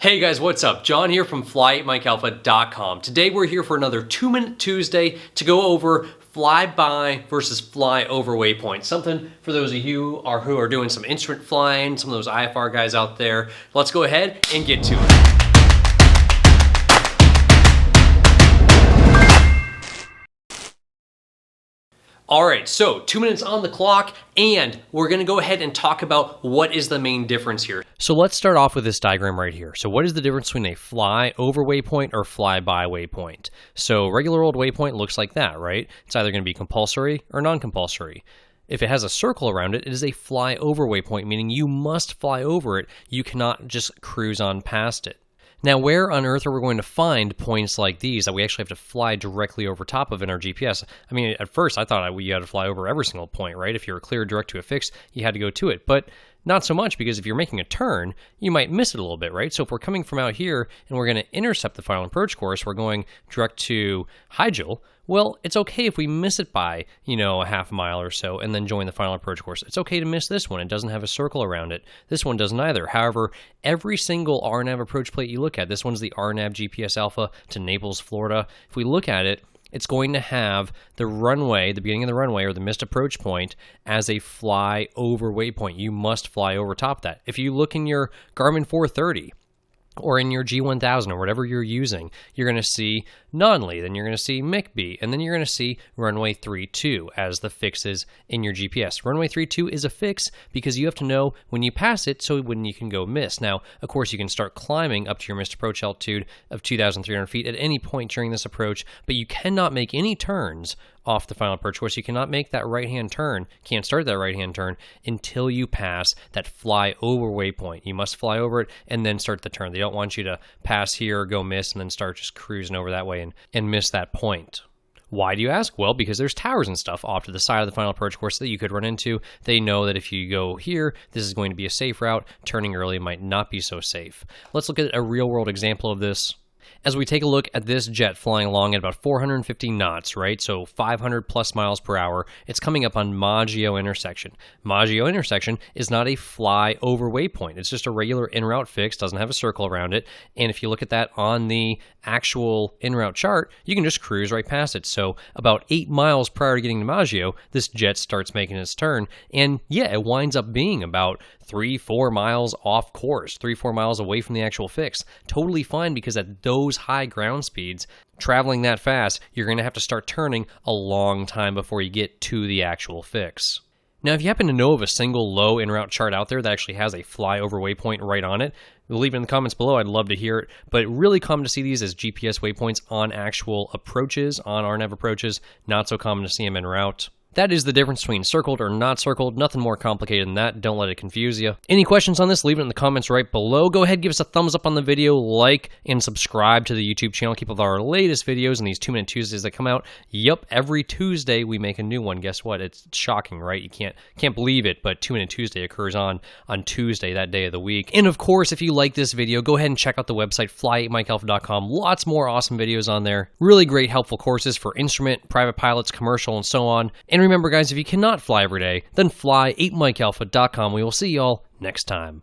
Hey guys, what's up? John here from FlyMikeAlpha.com. Today we're here for another 2-Minute Tuesday to go over flyby versus flyover waypoints. Something for those of you who are doing some instrument flying, some of those IFR guys out there. Let's go ahead and get to it. All right, so 2 minutes on the clock, and we're gonna go ahead and talk about what is the main difference here. So let's start off with this diagram right here. So what is the difference between a fly over waypoint or flyby waypoint? So regular old waypoint looks like that, right? It's either gonna be compulsory or non-compulsory. If it has a circle around it, it is a fly over waypoint, meaning you must fly over it. You cannot just cruise on past it. Now, where on earth are we going to find points like these that we actually have to fly directly over top of in our GPS? I mean, at first I thought you had to fly over every single point, right? If you were clear direct to a fix, you had to go to it. But not so much, because if you're making a turn, you might miss it a little bit, right? So if we're coming from out here and we're going to intercept the final approach course, we're going direct to Hygel, well, it's okay if we miss it by, a half mile or so and then join the final approach course. It's okay to miss this one. It doesn't have a circle around it. This one doesn't either. However, every single RNAV approach plate you look at, this one's the RNAV GPS Alpha to Naples, Florida. If we look at it, it's going to have the runway, the beginning of the runway or the missed approach point, as a fly over waypoint. You must fly over top of that. If you look in your Garmin 430, or in your G1000 or whatever you're using, you're going to see Nonly, then you're going to see McB, and then you're going to see runway 32 as the fixes in your GPS. Runway 32 is a fix because you have to know when you pass it so when you can go miss. Now, of course, you can start climbing up to your missed approach altitude of 2,300 feet at any point during this approach, but you cannot make any turns off the final approach course. You cannot make that right-hand turn, can't start that right-hand turn until you pass that fly over waypoint. You must fly over it and then start the turn. They don't want you to pass here, go miss, and then start just cruising over that way and miss that point. Why do you ask? Well, because there's towers and stuff off to the side of the final approach course that you could run into. They know that if you go here, this is going to be a safe route. Turning early might not be so safe. Let's look at a real-world example of this. As we take a look at this jet flying along at about 450 knots, right? So 500 plus miles per hour, it's coming up on Maggio intersection. Maggio intersection is not a fly over waypoint. It's just a regular en route fix, doesn't have a circle around it. And if you look at that on the actual en route chart, you can just cruise right past it. So about 8 miles prior to getting to Maggio, this jet starts making its turn. And yeah, it winds up being about 3-4 miles off course, 3-4 miles away from the actual fix. Totally fine, because at those high ground speeds, traveling that fast, you're going to have to start turning a long time before you get to the actual fix. Now, if you happen to know of a single low en route chart out there that actually has a fly over waypoint right on it, leave it in the comments below. I'd love to hear it. But really common to see these as GPS waypoints on actual approaches, on RNAV approaches. Not so common to see them en route. That is the difference between circled or not circled. Nothing more complicated than that. Don't let it confuse you. Any questions on this, leave it in the comments right below. Go ahead, give us a thumbs up on the video, like, and subscribe to the YouTube channel. Keep up with our latest videos and these 2-Minute Tuesdays that come out. Yep, every Tuesday we make a new one. Guess what? It's shocking, right? You can't believe it, but 2-Minute Tuesday occurs on Tuesday, that day of the week. And of course, if you like this video, go ahead and check out the website, FlyMikeAlpha.com. Lots more awesome videos on there. Really great, helpful courses for instrument, private pilots, commercial, and so on. And remember, guys, if you cannot fly every day, then fly8mikealpha.com. We will see y'all next time.